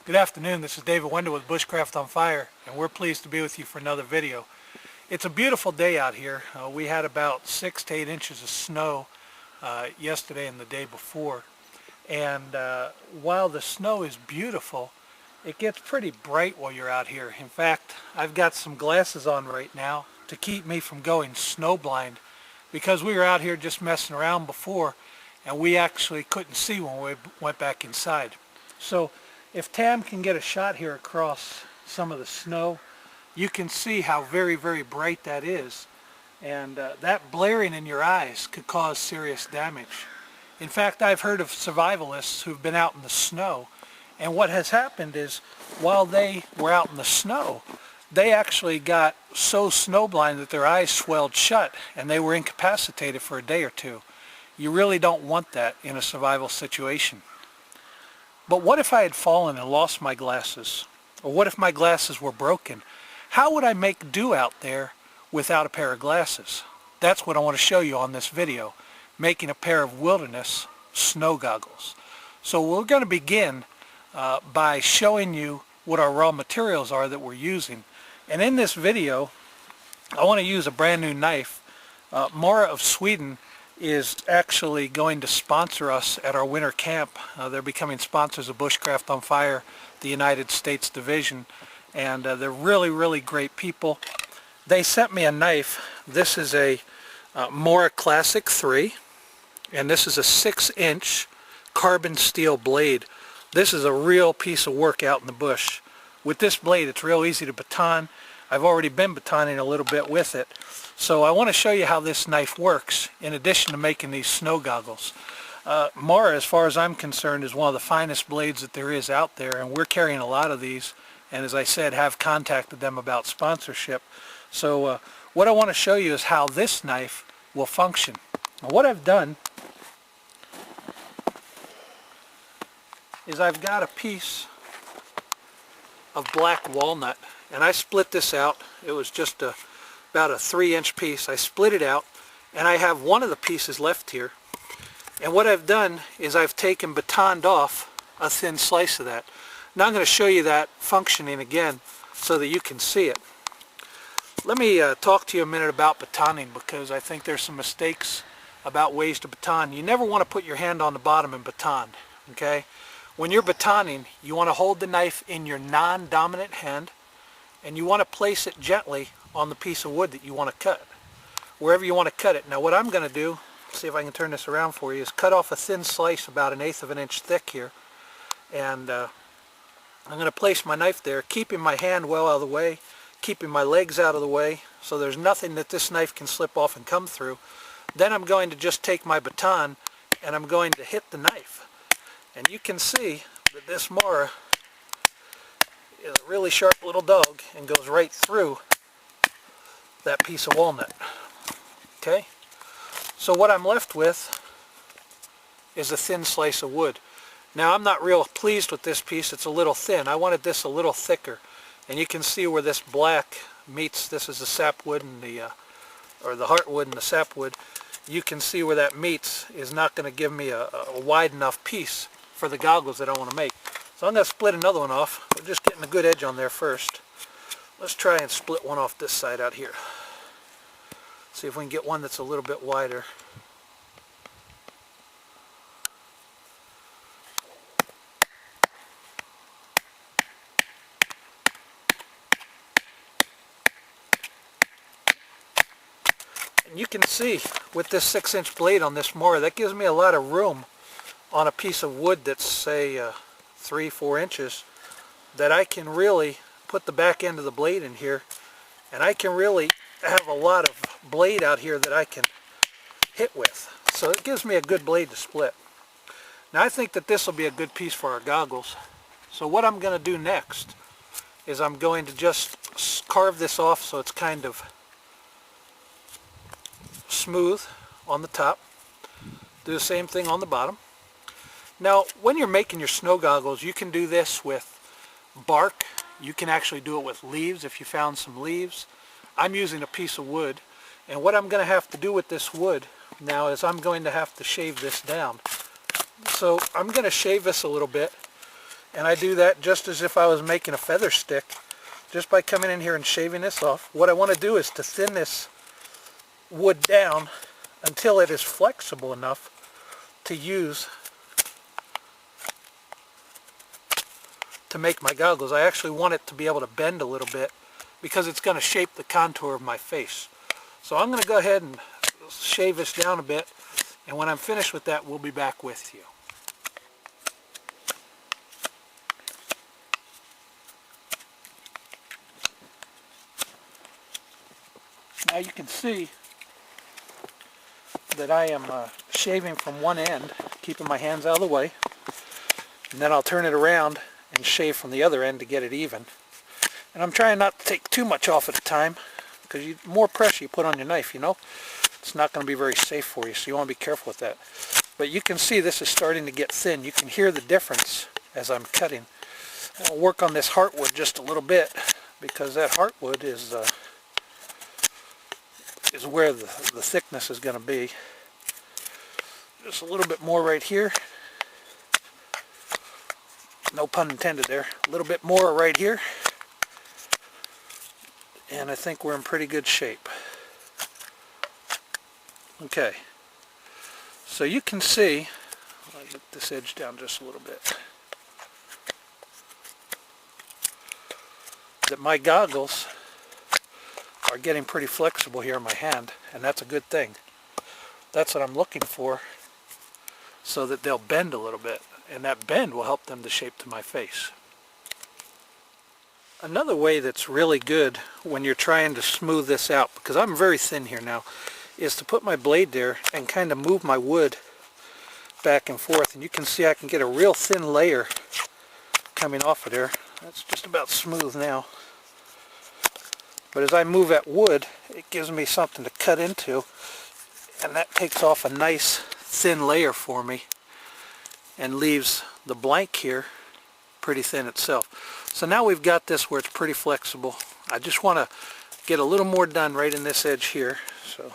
Good afternoon, this is David Wendell with BushcraftOnFire, and we're pleased to be with you for another video. It's a beautiful day out here. We had about 6 to 8 inches of snow yesterday and the day before. And while the snow is beautiful, it gets pretty bright while you're out here. In fact, I've got some glasses on right now to keep me from going snowblind, because we were out here just messing around before and we actually couldn't see when we went back inside. So if Tam can get a shot here across some of the snow, you can see how very, very bright that is. And that blaring in your eyes could cause serious damage. In fact, I've heard of survivalists who've been out in the snow, and what has happened is while they were out in the snow, they actually got so snowblind that their eyes swelled shut and they were incapacitated for a day or two. You really don't want that in a survival situation. But what if I had fallen and lost my glasses? Or what if my glasses were broken? How would I make do out there without a pair of glasses? That's what I want to show you on this video, making a pair of wilderness snow goggles. So we're going to begin by showing you what our raw materials are that we're using. And in this video, I want to use a brand new knife. Mara of Sweden is actually going to sponsor us at our winter camp. They're becoming sponsors of BushcraftOnFire, the United States division, and they're really, really great people. They sent me a knife. This is a Mara Classic 3, and this is a 6-inch carbon steel blade. This is a real piece of work out in the bush. With this blade, it's real easy to baton. I've already been batoning a little bit with it. So I want to show you how this knife works in addition to making these snow goggles. Mara, as far as I'm concerned, is one of the finest blades that there is out there, and we're carrying a lot of these, and as I said, have contacted them about sponsorship. So what I want to show you is how this knife will function. Now, what I've done is I've got a piece of black walnut, and I split this out. It was just about a 3-inch piece. I split it out, and I have one of the pieces left here. And what I've done is I've taken batoned off a thin slice of that. Now I'm going to show you that functioning again so that you can see it. Let me talk to you a minute about batoning, because I think there's some mistakes about ways to baton. You never want to put your hand on the bottom and baton, okay? When you're batoning, you want to hold the knife in your non-dominant hand, and you want to place it gently on the piece of wood that you want to cut, wherever you want to cut it. Now what I'm going to do, see if I can turn this around for you, is cut off a thin slice about 1/8 of an inch thick here, and I'm going to place my knife there, keeping my hand well out of the way, keeping my legs out of the way, so there's nothing that this knife can slip off and come through. Then I'm going to just take my baton and I'm going to hit the knife, and you can see that this Mara is a really sharp little dog and goes right through that piece of walnut. Okay, so what I'm left with is a thin slice of wood. Now I'm not real pleased with this piece. It's a little thin. I wanted this a little thicker, and you can see where this black meets, this is the sapwood and the or the heartwood and the sapwood. You can see where that meets is not going to give me a wide enough piece for the goggles that I want to make. So I'm going to split another one off. We're just getting a good edge on there first. Let's try and split one off this side out here. See if we can get one that's a little bit wider. And you can see with this 6-inch blade on this Mara, that gives me a lot of room on a piece of wood that's, say, 3-4 inches, that I can really put the back end of the blade in here, and I can really have a lot of blade out here that I can hit with. So it gives me a good blade to split. Now I think that this will be a good piece for our goggles. So what I'm going to do next is I'm going to just carve this off so it's kind of smooth on the top. Do the same thing on the bottom. Now when you're making your snow goggles, you can do this with bark. You can actually do it with leaves if you found some leaves. I'm using a piece of wood, and what I'm going to have to do with this wood now is I'm going to have to shave this down. So I'm going to shave this a little bit, And I do that just as if I was making a feather stick, just by coming in here and shaving this off. What I want to do is to thin this wood down until it is flexible enough to use to make my goggles. I actually want it to be able to bend a little bit because it's going to shape the contour of my face. So I'm going to go ahead and shave this down a bit, and when I'm finished with that, we'll be back with you. Now you can see that I am shaving from one end, keeping my hands out of the way, and then I'll turn it around and shave from the other end to get it even. And I'm trying not to take too much off at a time, because the more pressure you put on your knife, you know, it's not going to be very safe for you, so you want to be careful with that. But you can see this is starting to get thin. You can hear the difference as I'm cutting. I'll work on this heartwood just a little bit, because that heartwood is where the thickness is going to be. Just a little bit more right here. No pun intended there. A little bit more right here. And I think we're in pretty good shape. Okay. So you can see, I'll get this edge down just a little bit, that my goggles are getting pretty flexible here in my hand, and that's a good thing. That's what I'm looking for, so that they'll bend a little bit, and that bend will help them to shape to my face. Another way that's really good when you're trying to smooth this out, because I'm very thin here now, is to put my blade there and kind of move my wood back and forth, and you can see I can get a real thin layer coming off of there. That's just about smooth now. But as I move that wood, it gives me something to cut into, and that takes off a nice thin layer for me and leaves the blank here pretty thin itself. So now we've got this where it's pretty flexible. I just want to get a little more done right in this edge here. So